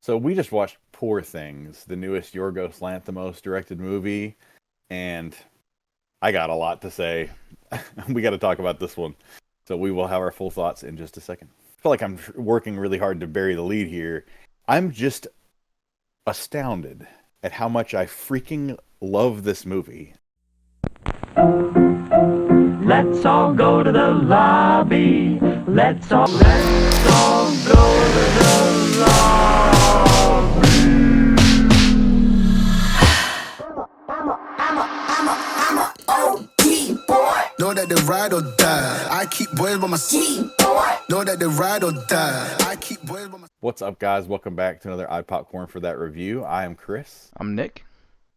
So we just watched Poor Things, the newest Yorgos Lanthimos directed movie, and I got a lot to say. We got to talk about this one. So we will have our full thoughts in just a second. I feel like I'm working really hard to bury the lead here. I'm just astounded at how much I freaking love this movie. Let's all go to the lobby. Let's all go to the lobby. I'm a OG boy. Know that they ride or die. I keep boys by my seat. Know that they ride or die. I keep boys by my. What's up, guys? Welcome back to another Popcorn for that review. I am Chris. I'm Nick.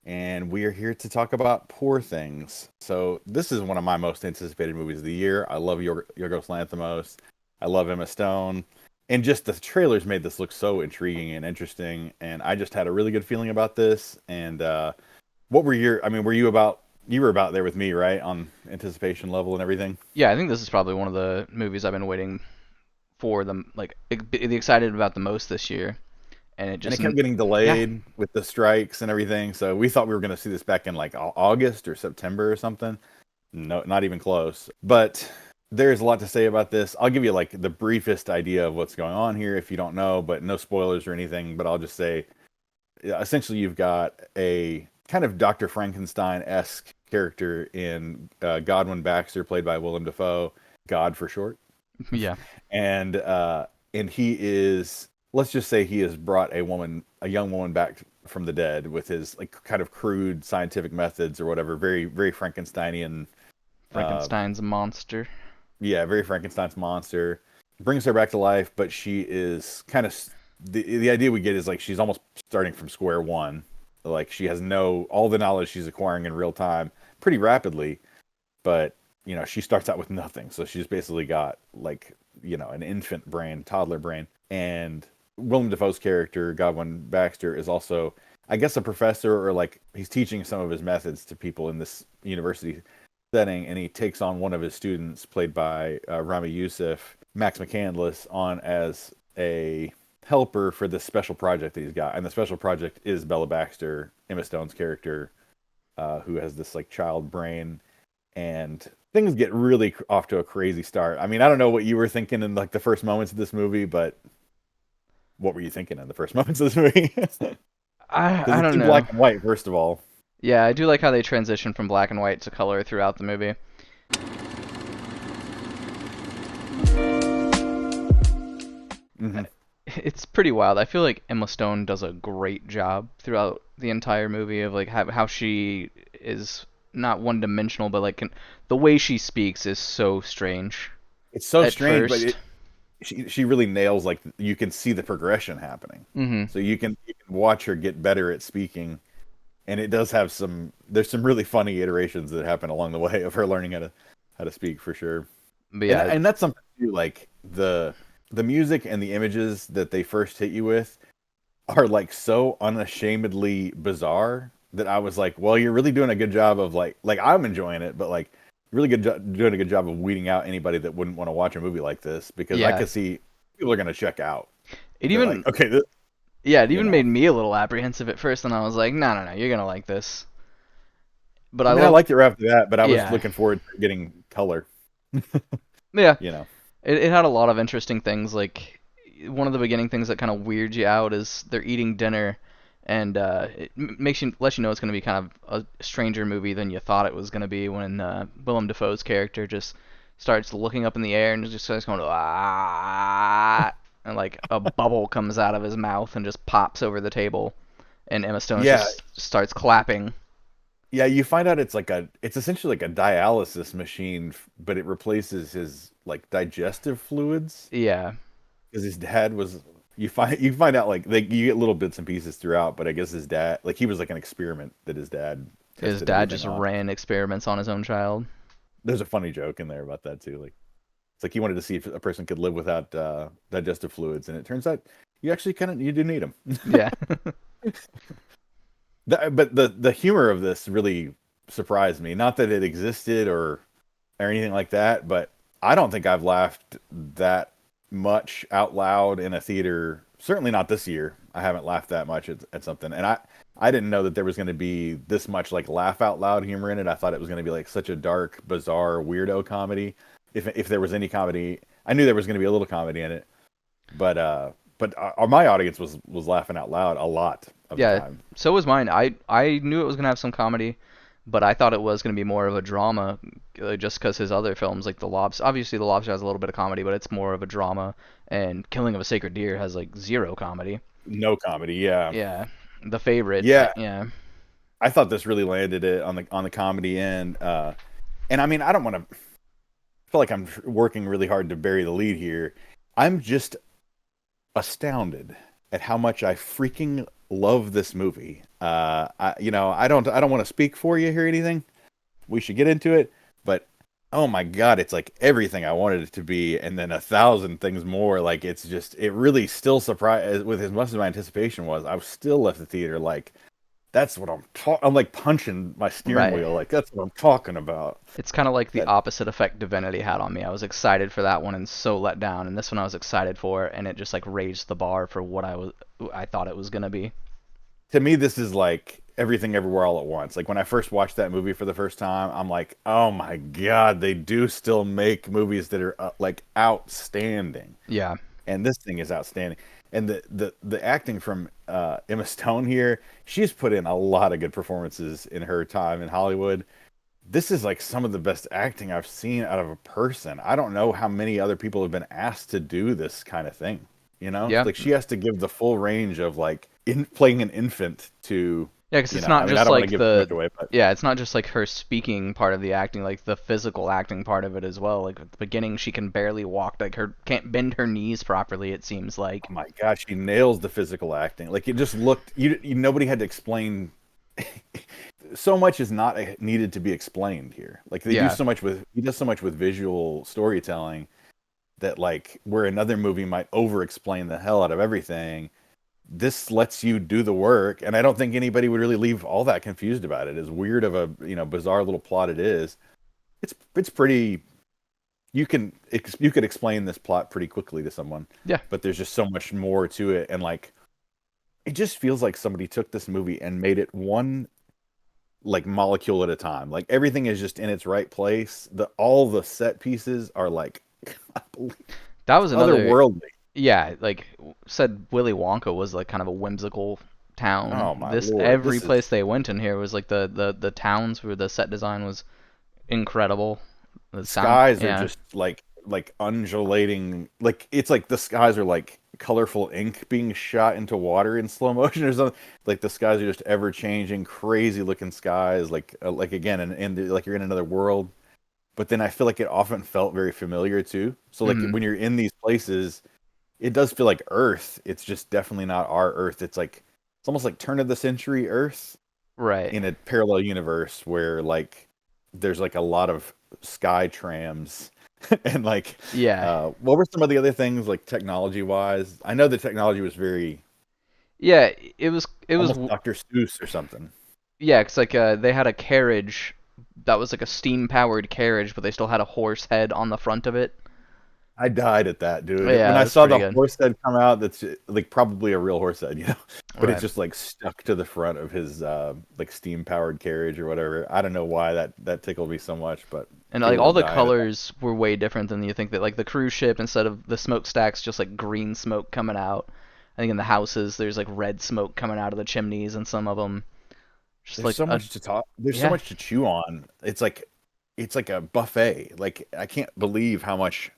And we are here to talk about Poor Things. So this is one of my most anticipated movies of the year. I love Yorgos Lanthimos. I love Emma Stone. And just the trailers made this look so intriguing and interesting. And I just had a really good feeling about this. And what were your, I mean, you were about there with me, right? On anticipation level and everything? Yeah, I think this is probably one of the movies I've been waiting for them, like, the excited about the most this year. And it kept getting delayed with the strikes and everything. So we thought we were going to see this back in like August or September or something. No, not even close. But there's a lot to say about this. I'll give you like the briefest idea of what's going on here if you don't know, but no spoilers or anything. But I'll just say, essentially, you've got a kind of Dr. Frankenstein-esque character in Godwin Baxter, played by Willem Defoe, God for short. Yeah. And he is, let's just say he has brought a young woman back from the dead with his like kind of crude scientific methods or whatever, very, very Frankensteinian. Frankenstein's a monster. Yeah, very Frankenstein's monster. Brings her back to life, but she is kind of, the idea we get is like she's almost starting from square one. Like she has all the knowledge she's acquiring in real time pretty rapidly, but she starts out with nothing. So she's basically got like, an infant brain, toddler brain. And Willem Dafoe's character, Godwin Baxter, is also, I guess, a professor, or like he's teaching some of his methods to people in this university setting. And he takes on one of his students, played by Rami Youssef, Max McCandless, on as a helper for this special project that he's got. And the special project is Bella Baxter, Emma Stone's character, who has this like child brain. And things get really off to a crazy start. I mean, I don't know what you were thinking in like the first moments of this movie, but what were you thinking in the first moments of this movie? I don't know. Black and white, first of all. Yeah, I do like how they transition from black and white to color throughout the movie. Mm-hmm. It's pretty wild. I feel like Emma Stone does a great job throughout the entire movie of like how she is not one-dimensional, but like the way she speaks is so strange. It's so At strange, first. but she really nails, like, you can see the progression happening. Mm-hmm. So you can watch her get better at speaking, and it does have there's some really funny iterations that happen along the way of her learning how to speak, for sure. But yeah, and that's something too, like the music and the images that they first hit you with are like so unashamedly bizarre that I was like, well, you're really doing a good job of like I'm enjoying it, but like really doing a good job of weeding out anybody that wouldn't want to watch a movie like this, because I could see people are going to check out. It even like, okay, it even made me a little apprehensive at first, and I was like, no, you're gonna like this. But I liked it right after that, but I was looking forward to getting color. Yeah, It had a lot of interesting things. Like one of the beginning things that kind of weirds you out is they're eating dinner, and it lets you know it's going to be kind of a stranger movie than you thought it was going to be when Willem Dafoe's character just starts looking up in the air and just starts going ah, and like a bubble comes out of his mouth and just pops over the table, and Emma Stone just starts clapping. Yeah, you find out it's essentially like a dialysis machine, but it replaces his like digestive fluids. Yeah, because his dad was. You find out like you get little bits and pieces throughout, but I guess his dad, like, he was like an experiment that his dad. Just ran experiments on his own child. There's a funny joke in there about that too. Like, it's like he wanted to see if a person could live without digestive fluids, and it turns out you actually you do need them. Yeah. But the humor of this really surprised me. Not that it existed or anything like that, but I don't think I've laughed that much out loud in a theater certainly not this year. I haven't laughed that much at something, and I didn't know that there was going to be this much like laugh out loud humor in it. I thought it was going to be like such a dark, bizarre, weirdo comedy. If there was any comedy, I knew there was going to be a little comedy in it, but my audience was laughing out loud a lot of the Yeah, time. so was mine. I knew it was gonna have some comedy, but I thought it was gonna be more of a drama, just because his other films, like The Lobster, obviously The Lobster has a little bit of comedy, but it's more of a drama, and Killing of a Sacred Deer has like zero comedy. No comedy, yeah, Yeah, The Favorite, yeah. yeah, I thought this really landed it on the comedy end, and I mean, I don't want to feel like I'm working really hard to bury the lead here. I'm just astounded at how much I freaking love this movie. I don't want to speak for you here or anything. We should get into it, but oh my god, it's like everything I wanted it to be, and then 1,000 things more. Like it really still surprised with as much as my anticipation was. I was still left the theater like, that's what I'm talking. I'm like punching my steering right. wheel, like that's what I'm talking about. It's kind of like the That opposite effect Divinity had on me. I was excited for that one and so let down, and this one I was excited for, and it just like raised the bar for what I thought it was gonna be. to me, this is like everything everywhere all at once. Like when I first watched that movie for the first time, I'm like, oh my god, they do still make movies that are like outstanding, Yeah, and this thing is outstanding. And the acting from Emma Stone here, she's put in a lot of good performances in her time in Hollywood. This is like some of the best acting I've seen out of a person. I don't know how many other people have been asked to do this kind of thing. yeah. Like she has to give the full range of like in playing an infant to, Yeah, because it's I not mean, I just don't want to like give too much away, but it's not just like her speaking part of the acting, like the physical acting part of it as well. Like at the beginning, she can barely walk, like her can't bend her knees properly. It seems like. oh my gosh, she nails the physical acting. Like it just looked, nobody had to explain. So much is not needed to be explained here. Like they do Yeah, so much with he does so much with visual storytelling that like where another movie might over explain the hell out of everything, this lets you do the work, and I don't think anybody would really leave all that confused about it. As weird of a bizarre little plot it is, it's pretty. You could explain this plot pretty quickly to someone, yeah, but there's just so much more to it, and like it just feels like somebody took this movie and made it one like molecule at a time. Like everything is just in its right place. All the set pieces are like that was another. otherworldly. Yeah, like said, Willy Wonka was like kind of a whimsical town. Oh my This lord, every this is place they went in here was like the towns where the set design was incredible. The sound, skies are yeah, just like undulating. Like it's like the skies are like colorful ink being shot into water in slow motion or something. Like the skies are just ever changing, crazy looking skies. Like again, and like you're in another world. But then I feel like it often felt very familiar too. So like hmm when you're in these places, it does feel like Earth. It's just definitely not our Earth. It's almost like turn of the century Earth right, in a parallel universe where like there's like a lot of sky trams and like yeah, what were some of the other things like technology wise? I know the technology was very yeah. It was almost Dr. Seuss or something. yeah, it's like they had a carriage that was like a steam powered carriage, but they still had a horse head on the front of it. I died at that, dude. When Yeah, I that's saw pretty the good. horse head come out, that's like probably a real horse head, but it's Right. just like stuck to the front of his like steam powered carriage or whatever. I don't know why that tickled me so much, but And like people all were the dying at that. colors were way different than you think that like the cruise ship instead of the smokestacks just like green smoke coming out. I think in the houses there's like red smoke coming out of the chimneys and some of them just There's like so a much to talk. There's so yeah, much to chew on. It's like a buffet. Like I can't believe how much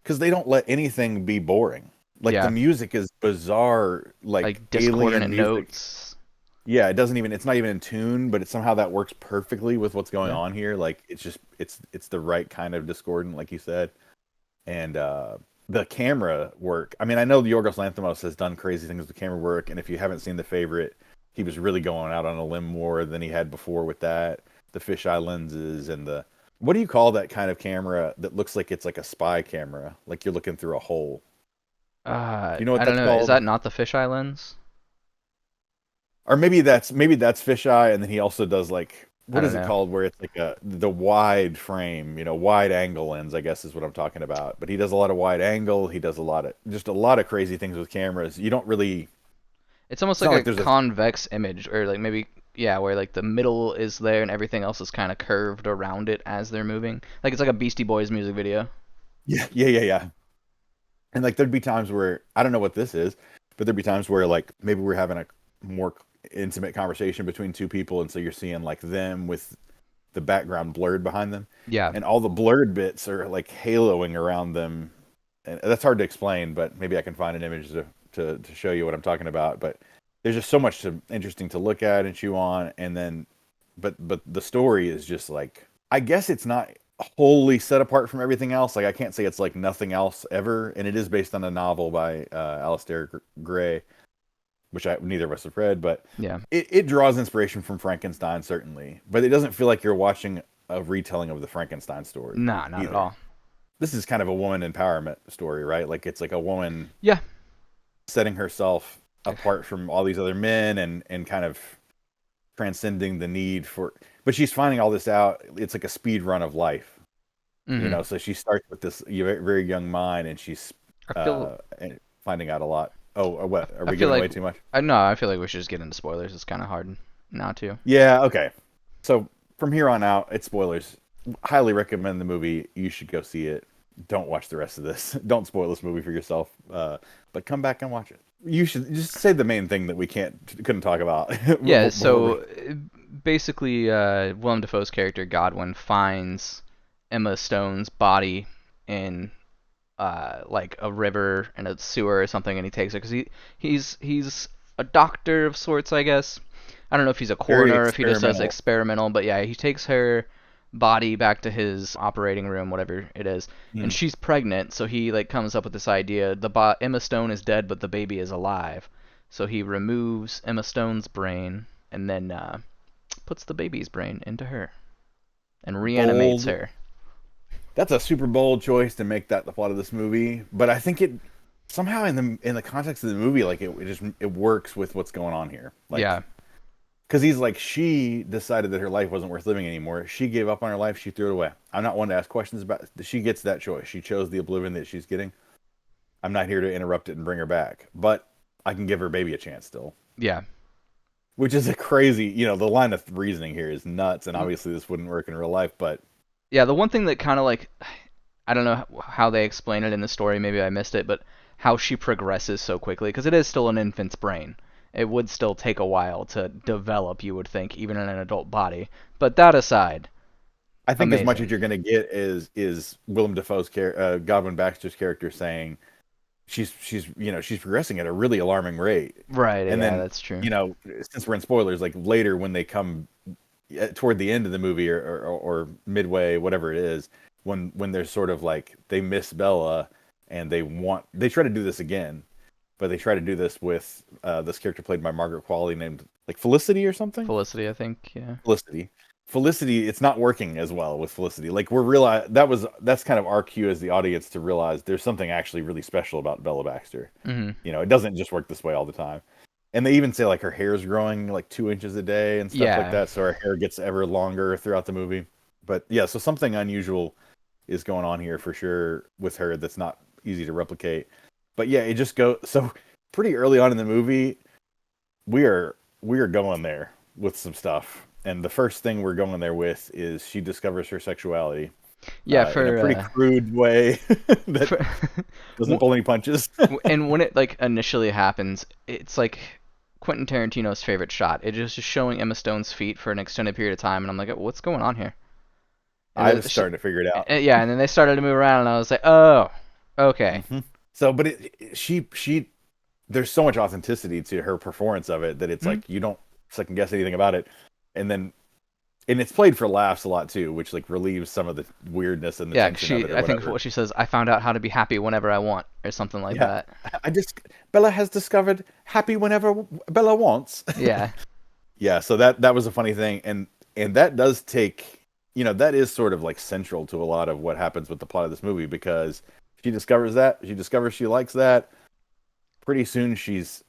because they don't let anything be boring. Like the yeah, music is bizarre, like like alien discordant music. notes. Yeah, it's not even in tune, but it's somehow that works perfectly with what's going Yeah. on here. Like it's the right kind of discordant, like you said. And the camera work. I mean, I know Yorgos Lanthimos has done crazy things with camera work, and if you haven't seen The Favorite, he was really going out on a limb more than he had before with that. The fisheye lenses and the what do you call that kind of camera that looks like it's like a spy camera, like you're looking through a hole? Do you know what I don't that's know. Is called? that not the fisheye lens? Or maybe that's fisheye, and then he also does like I what don't is it know. called where it's like the wide frame, wide angle lens, I guess is what I'm talking about. But he does a lot of wide angle. He does a lot of crazy things with cameras. You don't really. It's almost It's like not a like there's a. convex image, or like maybe yeah, where like the middle is there and everything else is kind of curved around it as they're moving. Like it's like a Beastie Boys music video. Yeah. And like there'd be times where I don't know what this is, but there'd be times where like maybe we're having a more intimate conversation between two people, and so you're seeing like them with the background blurred behind them, Yeah. and all the blurred bits are like haloing around them, and that's hard to explain. But maybe I can find an image to show you what I'm talking about. But there's just so much interesting to look at and chew on, and then, but the story is just like I guess it's not wholly set apart from everything else. Like I can't say it's like nothing else ever, and it is based on a novel by Alistair Gray, which neither of us have read, but Yeah. it draws inspiration from Frankenstein certainly, but it doesn't feel like you're watching a retelling of the Frankenstein story Nah, not at either. all. This is kind of a woman empowerment story, right? Like it's like a woman Yeah. setting herself apart from all these other men and kind of transcending the need for, but she's finding all this out. It's like a speed run of life, Hmm. so she starts with this very young mind, and she's I feel finding out a lot. Oh, what are I we feel giving like away too much? I no, I feel like we should just get into spoilers. It's kind of hard not to. Yeah, okay. So from here on out, it's spoilers. Highly recommend the movie. You should go see it. Don't watch the rest of this. Don't spoil this movie for yourself. But come back and watch it. You should just say the main thing that we couldn't talk about. Yeah, before we. so basically, Willem Dafoe's character Godwin finds Emma Stone's body in like a river and a sewer or something, and he takes her because he's a doctor of sorts, I guess. I don't know if he's a Very coroner or if he just does experimental. experimental, but yeah, he takes her body back to his operating room, whatever it is, and Mm. she's pregnant, so he like comes up with this idea: Emma Stone is dead, but the baby is alive. So he removes Emma Stone's brain and then puts the baby's brain into her and reanimates Bold. her. That's a super bold choice to make that the plot of this movie. But I think it somehow in the context of the movie, like it works with what's going on here. Like Yeah. because he's like, she decided that her life wasn't worth living anymore. She gave up on her life. She threw it away. I'm not one to ask questions about. She gets that choice. She chose the oblivion that she's getting. I'm not here to interrupt it and bring her back, but I can give her baby a chance still. Yeah. Which is a crazy, the line of reasoning here is nuts, and obviously this wouldn't work in real life. But Yeah, the one thing that kind of like I don't know how they explain it in the story, maybe I missed it, but how she progresses so quickly because it is still an infant's brain. It would still take a while to develop, you would think, even in an adult body. But that aside, I think as much amazing. as you're going to get is Willem Dafoe's Godwin Baxter's character saying she's progressing at a really alarming rate. Right, And yeah, then, that's true. since we're in spoilers, like later when they come toward the end of the movie or midway, whatever it is, when they're sort of like they miss Bella and they try to do this again, but they try to do this with this character played by Margaret Qualley named like Felicity or something. Felicity, I think, yeah. Felicity, it's not working as well with Felicity. Like that's kind of our cue as the audience to realize there's something actually really special about Bella Baxter. Mhm. It doesn't just work this way all the time. And they even say like her hair's growing like 2 inches a day and stuff like Yeah. that, so her hair gets ever longer throughout the movie. But yeah, so something unusual is going on here for sure with her that's not easy to replicate. But yeah, it just goes so pretty early on in the movie, we are going there with some stuff. And the first thing we're going there with is she discovers her sexuality Yeah, in a for pretty crude way that for doesn't pull any punches. and when it like initially happens, it's like Quentin Tarantino's favorite shot. It is just showing Emma Stone's feet for an extended period of time, and I'm like, what's going on here? And I was starting to figure it out. yeah, and then they started to move around, and I was like, oh, okay. Hmm. So, but she, there's so much authenticity to her performance of it that it's Mhm. like you don't second guess anything about it, and it's played for laughs a lot too, which like relieves some of the weirdness and the Yeah, tension of it or I think whatever. what she says, I found out how to be happy whenever I want, or something like Yeah, that. I just Bella has discovered happy whenever Bella wants. Yeah. Yeah, so that was a funny thing, and that does take, that is sort of like central to a lot of what happens with the plot of this movie because she discovers she likes that. Pretty soon she's,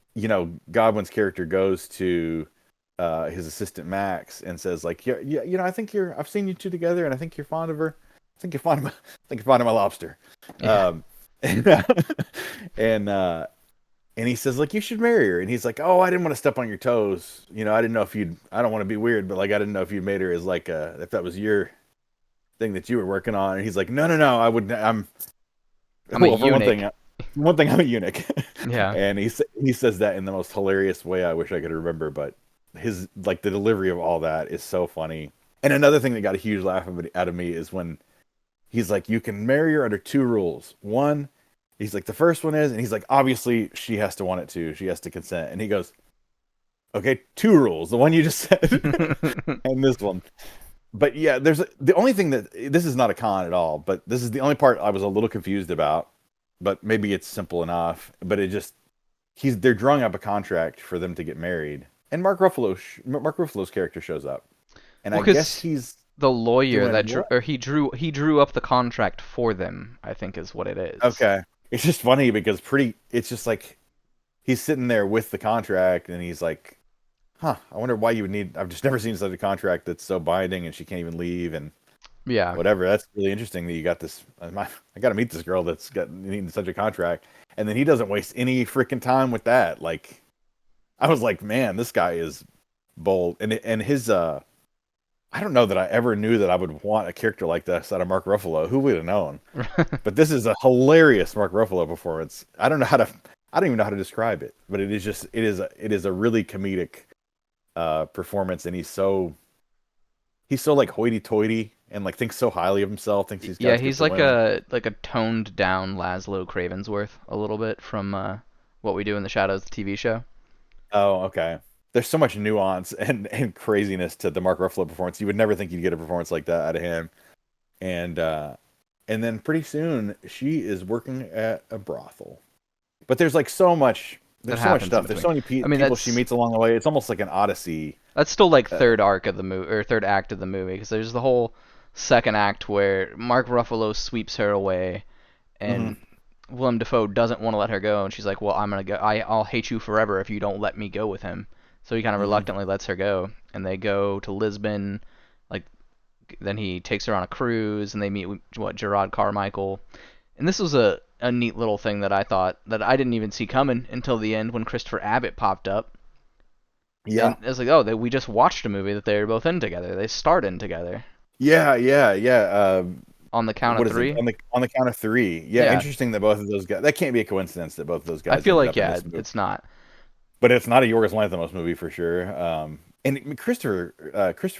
Godwin's character goes to his assistant Max and says like, yeah, you know, I've seen you two together, and I think you're fond of her. I think you're fond of my lobster. Yeah. And and and he says like, you should marry her, and he's like, oh, I didn't want to step on your toes, you know, I didn't know if I don't want to be weird, but like I didn't know if you'd made her as like if that was your thing that you were working on. And he's like, no, I wouldn't. I'm a well, for eunuch. one thing, I'm a eunuch. Yeah. And he says that in the most hilarious way I wish I could remember, but his like the delivery of all that is so funny. And another thing that got a huge laugh out of me is when he's like, you can marry her under two rules. One, he's like, the first one is, and he's like, obviously she has to want it too. She has to consent. And he goes, okay, two rules. The one you just said, and this one. But yeah, the only thing that this is not a con at all, but this is the only part I was a little confused about. But maybe it's simple enough. But they're drawing up a contract for them to get married, and Mark Ruffalo's character shows up, and I guess he's the lawyer doing that what? he drew up the contract for them, I think is what it is. Okay. It's just funny because it's just like he's sitting there with the contract and he's like, I wonder why you would need, I've just never seen such a contract that's so binding and she can't even leave and Yeah. whatever. That's really interesting that you got this. I got to meet this girl that's needing such a contract. And then he doesn't waste any freaking time with that. Like, I was like, man, this guy is bold. And his, I don't know that I ever knew that I would want a character like this out of Mark Ruffalo. Who would have known? But this is a hilarious Mark Ruffalo performance. I don't even know how to describe it, but it is a really comedic performance, and he's so like hoity-toity and like thinks so highly of himself. Thinks he's got Yeah, he's like a toned down Laszlo Cravensworth a little bit from What We Do in the Shadows, the TV show. Oh, okay. There's so much nuance and craziness to the Mark Ruffalo performance. You would never think you'd get a performance like that out of him. And then pretty soon she is working at a brothel. But there's like so much. There's so much stuff. There's so many people she meets along the way. It's almost like an Odyssey. That's still like third act of the movie, because there's the whole second act where Mark Ruffalo sweeps her away, and Willem Dafoe doesn't want to let her go, and she's like, "Well, I'm gonna go. I'll hate you forever if you don't let me go with him." So he kind of reluctantly lets her go, and they go to Lisbon. Like, then he takes her on a cruise, and they meet Gerard Carmichael. And this was a neat little thing that I thought that I didn't even see coming until the end when Christopher Abbott popped up. Yeah, and it's like, oh, we just watched a movie that they were both in together. They starred in together. Yeah. On the count of three. On the count of three. Yeah, interesting that both of those guys. That can't be a coincidence that both of those guys. I feel like it's not. But it's not a Yorgos Lanthimos movie for sure. And Christopher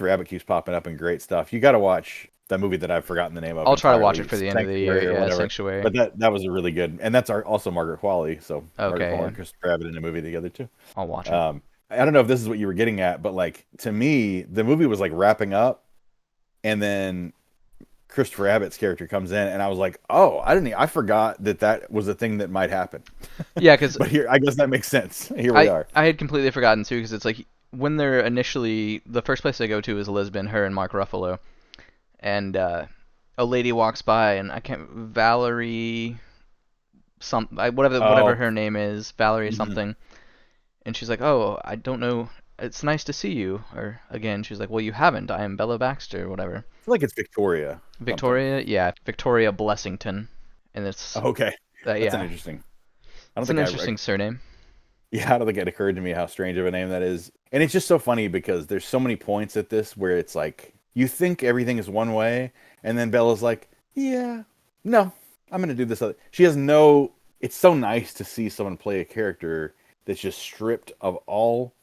Abbott keeps popping up in great stuff. You got to watch that movie that I've forgotten the name of. I'll try to watch it for the end of the year. Yeah, Sanctuary. But that was a really good, and that's also Margaret Qualley. So Margaret Qualley yeah. and Christopher Abbott in a movie together too. I'll watch it. I don't know if this is what you were getting at, but like to me, the movie was like wrapping up, and then Christopher Abbott's character comes in, and I was like, oh, I forgot that was a thing that might happen. Yeah, because but here, I guess that makes sense. Here we are. I had completely forgotten too, because it's like when they're initially, the first place they go to is Lisbon, her and Mark Ruffalo, and a lady walks by, and Valerie, whatever her name is, Valerie something, and she's like, oh, I don't know. It's nice to see you. Or again, she's like, well, you haven't. I am Bella Baxter, or whatever. I feel like it's Victoria. Yeah, Victoria Blessington, and it's okay. That's an interesting. It's an interesting surname. Yeah, I don't think it occurred to me how strange of a name that is, and it's just so funny because there's so many points at this where it's like you think everything is one way, and then Bella's like, yeah, no, I'm gonna do this other. She has no. It's so nice to see someone play a character that's just stripped of all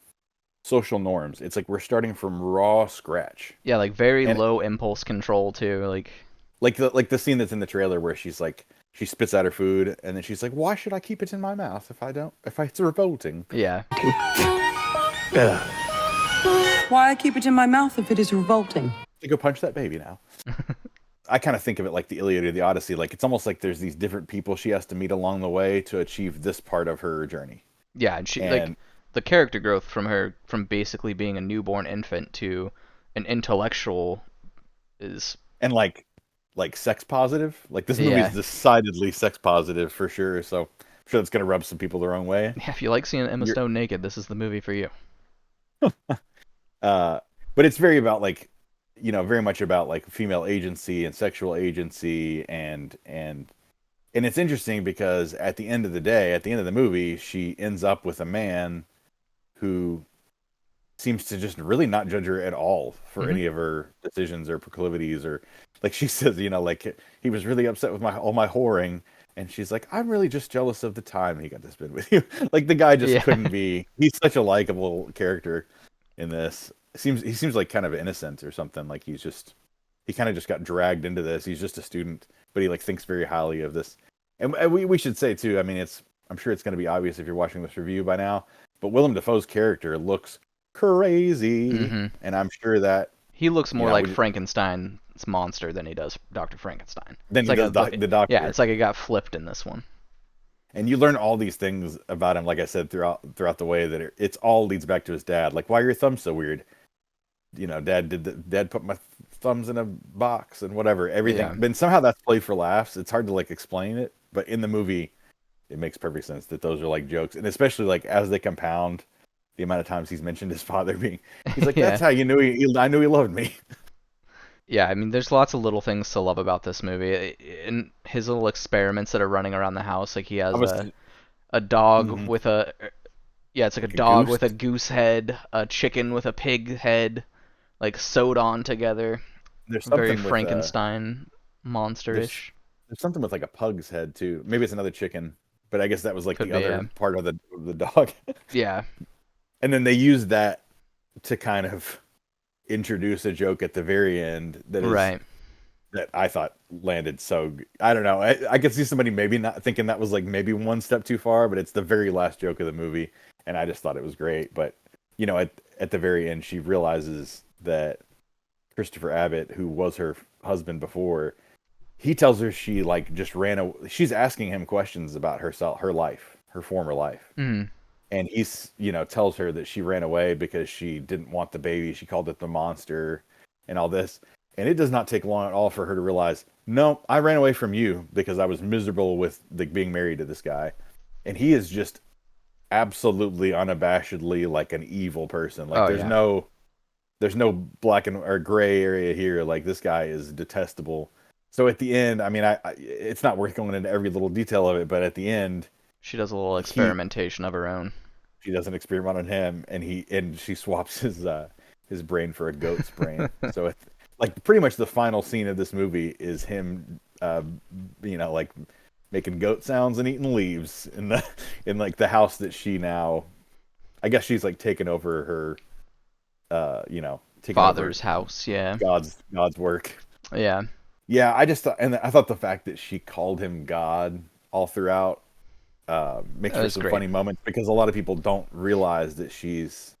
social norms. It's like we're starting from raw scratch. Yeah, like very low impulse control too. Like the scene that's in the trailer where she's like, she spits out her food and then she's like, why should I keep it in my mouth if it's revolting? Yeah. Why keep it in my mouth if it is revolting? Go punch that baby now. I kind of think of it like the Iliad or the Odyssey. Like it's almost like there's these different people she has to meet along the way to achieve this part of her journey. Yeah, and like the character growth from basically being a newborn infant to an intellectual is, and like sex positive. Like this movie is decidedly sex positive for sure. So I'm sure that's gonna rub some people the wrong way. Yeah, if you like seeing Emma Stone naked, this is the movie for you. But it's very about like, very much about like female agency and sexual agency, and it's interesting because at the end of the day, at the end of the movie, she ends up with a man who seems to just really not judge her at all for any of her decisions or proclivities, or like she says, like he was really upset with all my whoring, and she's like, I'm really just jealous of the time he got to spend with you. Like the guy just Yeah. couldn't be. He's such a likable character in this. He seems like kind of innocent or something. Like he kind of just got dragged into this. He's just a student, but he like thinks very highly of this. And we should say too. I mean, I'm sure it's going to be obvious if you're watching this review by now, but Willem Dafoe's character looks crazy, and I'm sure that he looks more like Frankenstein's monster than he does Dr. Frankenstein. Then he does the doctor. Yeah, it's like it got flipped in this one. And you learn all these things about him, like I said, throughout the way that it's all leads back to his dad. Like, why are your thumbs so weird? Dad put my thumbs in a box and whatever, everything. Yeah. But somehow that's played for laughs. It's hard to like explain it, but in the movie, it makes perfect sense that those are like jokes, and especially like as they compound, the amount of times he's mentioned his father he's like, that's how you knew I knew he loved me. Yeah, I mean, there's lots of little things to love about this movie. And his little experiments that are running around the house, like he has a dog with it's like a dog with a goose head, a chicken with a pig head, like sewed on together. There's something very with, Frankenstein monster-ish. There's something with like a pug's head too. Maybe it's another chicken, but I guess that was like Could the be, other part of the dog. Yeah. And then they use that to kind of introduce a joke at the very end that I thought landed so. I don't know. I could see somebody maybe not thinking that was like maybe one step too far, but it's the very last joke of the movie, and I just thought it was great. But at the very end, she realizes that Christopher Abbott, who was her husband before, he tells her she like just ran away. She's asking him questions about herself, her life, her former life. And he's, tells her that she ran away because she didn't want the baby. She called it the monster and all this. And it does not take long at all for her to realize, no, I ran away from you because I was miserable with being married to this guy. And he is just absolutely unabashedly like an evil person. Like there's no black or gray area here. Like this guy is detestable. So at the end, I mean, it's not worth going into every little detail of it, but at the end, she does a little experimentation of her own. She does an experiment on him, and she swaps his brain for a goat's brain. So it's like pretty much the final scene of this movie is him, like making goat sounds and eating leaves in like the house that she now, I guess she's like taken over her, taking father's over house. Yeah. God's work. Yeah. Yeah, I just thought, and I thought the fact that she called him God all throughout makes for some funny moments, because a lot of people don't realize that she's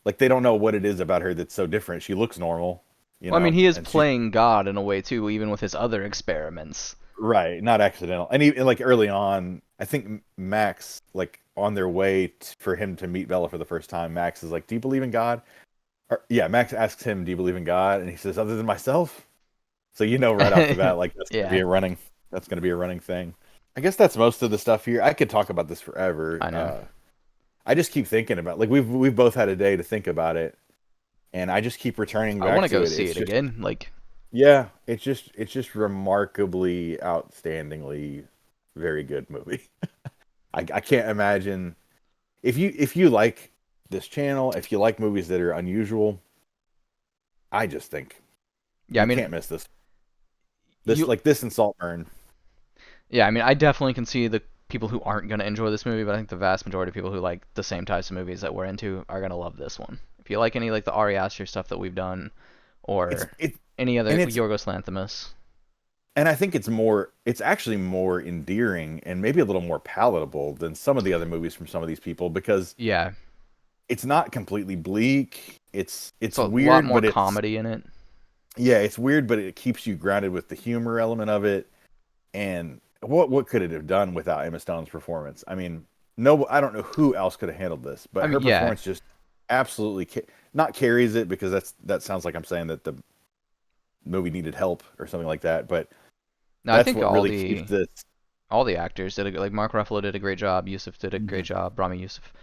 like, they don't know what it is about her that's so different. She looks normal. I mean, he is playing God in a way too, even with his other experiments. Right, not accidental. And even like early on, I think Max, like on their way for him to meet Bella for the first time, Max is like, "Do you believe in God?" Max asks him, "Do you believe in God?" And he says, "Other than myself." So right off the bat, like that's gonna be a running thing. I guess that's most of the stuff here. I could talk about this forever. I know. I just keep thinking about, like, we've both had a day to think about it, and I just keep returning back to it. I want to go see it again. Like, yeah, it's just remarkably, outstandingly very good movie. I can't imagine if you like this channel, if you like movies that are unusual, I just think you can't miss this. This and Saltburn. Yeah, I mean, I definitely can see the people who aren't going to enjoy this movie, but I think the vast majority of people who like the same types of movies that we're into are going to love this one. If you like any like the Ari Aster stuff that we've done, or any other Yorgos Lanthimos. And I think it's actually more endearing and maybe a little more palatable than some of the other movies from some of these people, because it's not completely bleak. It's a weird, lot more but comedy in it. Yeah, it's weird, but it keeps you grounded with the humor element of it. And what could it have done without Emma Stone's performance? I mean, no, I don't know who else could have handled this, but her performance just absolutely not carries it, because that sounds like I'm saying that the movie needed help or something like that. But no, I think all the actors did like Mark Ruffalo did a great job. Yusuf did a great job. Brahmi Yusuf.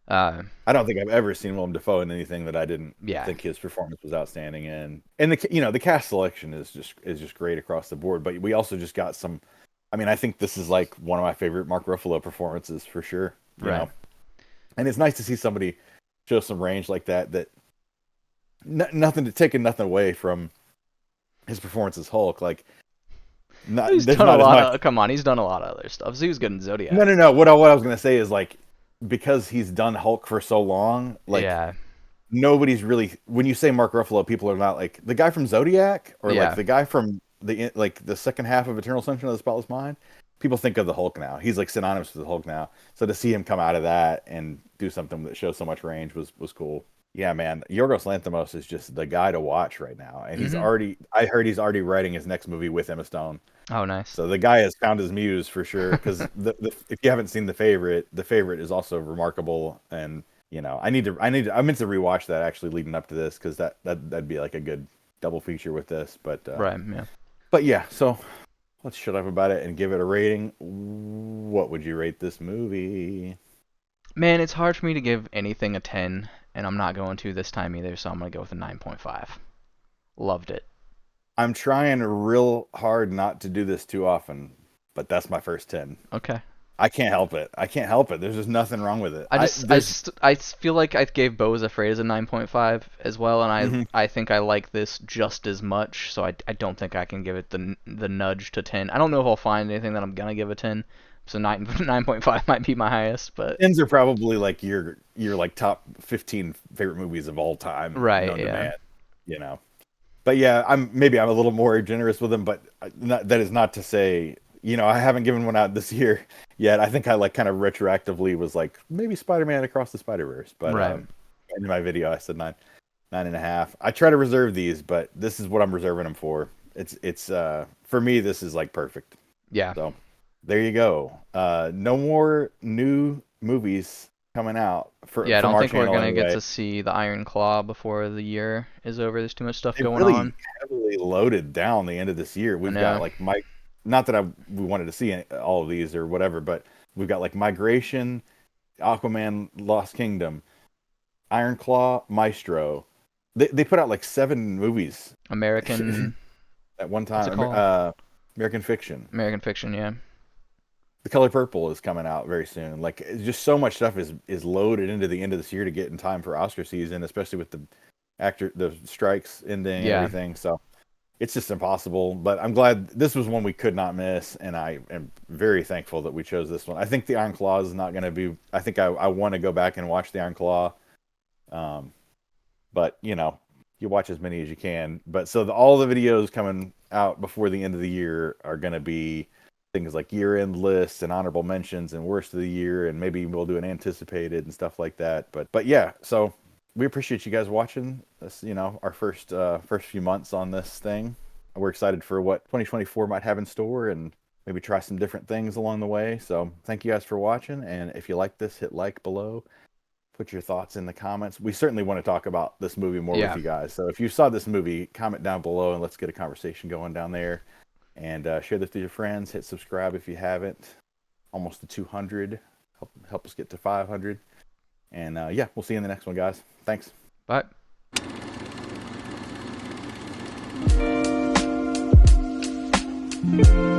I don't think I've ever seen Willem Dafoe in anything that I didn't Yeah. think his performance was outstanding in. And the cast selection is just great across the board. But we also just got some. I mean, I think this is like one of my favorite Mark Ruffalo performances for sure. You Right. know? And it's nice to see somebody show some range like that. Taking nothing away from his performance as Hulk. Like, He's there's done not a as lot much. of. Come on, he's done a lot of other stuff. So he was good in Zodiac. No. What I was gonna say is like because he's done Hulk for so long, like Yeah. nobody's really when you say Mark Ruffalo, people are not like the guy from Zodiac or Yeah. like the guy from the second half of Eternal Sunshine of the Spotless Mind. People think of the Hulk now. He's like synonymous with the Hulk now. So to see him come out of that and do something that shows so much range was cool. Yeah, man. Yorgos Lanthimos is just the guy to watch right now. And I heard he's already writing his next movie with Emma Stone. Oh, nice. So the guy has found his muse for sure. Because if you haven't seen The Favorite is also remarkable. And I meant to rewatch that actually leading up to this because that'd be like a good double feature with this. But Right. Yeah. But yeah, so let's shut up about it and give it a rating. What would you rate this movie? Man, it's hard for me to give anything a 10, and I'm not going to this time either, so I'm going to go with a 9.5. Loved it. I'm trying real hard not to do this too often, but that's my first 10. Okay. I can't help it. There's just nothing wrong with it. I feel like I gave Beau is Afraid as a 9.5 as well, and I think I like this just as much, so I don't think I can give it the nudge to 10. I don't know if I'll find anything that I'm going to give a 10. So 9.5 might be my highest, but 10s are probably like your like top 15 favorite movies of all time. Right, known to yeah. man, But yeah, I'm a little more generous with them, but that is not to say, I haven't given one out this year yet. I think I like kind of retroactively was like maybe Spider-Man Across the Spider-Verse, but right. in my video I said 9.5. I try to reserve these, but this is what I'm reserving them for. It's for me this is like perfect. Yeah. So there you go. No more new movies coming out for I don't our think we're channel gonna get anyway. to see the Iron Claw before the year is over. There's too much stuff They going really on. heavily loaded down the end of this year. We've got like not that we wanted to see all of these or whatever, but we've got like Migration, Aquaman, Lost Kingdom, Iron Claw, Maestro. They put out like 7 movies American at one what's it time. called? American Fiction. American Fiction, yeah. The Color Purple is coming out very soon. Like it's just so much stuff is loaded into the end of this year to get in time for Oscar season, especially with the strikes ending and everything. So it's just impossible. But I'm glad this was one we could not miss, and I am very thankful that we chose this one. I think the Iron Claw is not going to be. I think I want to go back and watch the Iron Claw. But you watch as many as you can. But so all the videos coming out before the end of the year are going to be things like year-end lists and honorable mentions and worst of the year, and maybe we'll do an anticipated and stuff like that. But yeah, so we appreciate you guys watching this. Our first few months on this thing. We're excited for what 2024 might have in store, and maybe try some different things along the way. So thank you guys for watching, and if you like this, hit like below. Put your thoughts in the comments. We certainly want to talk about this movie more with you guys. So if you saw this movie, comment down below and let's get a conversation going down there. And share this with your friends. Hit subscribe if you haven't. Almost to 200. Help us get to 500. And yeah, we'll see you in the next one, guys. Thanks. Bye. Thank you.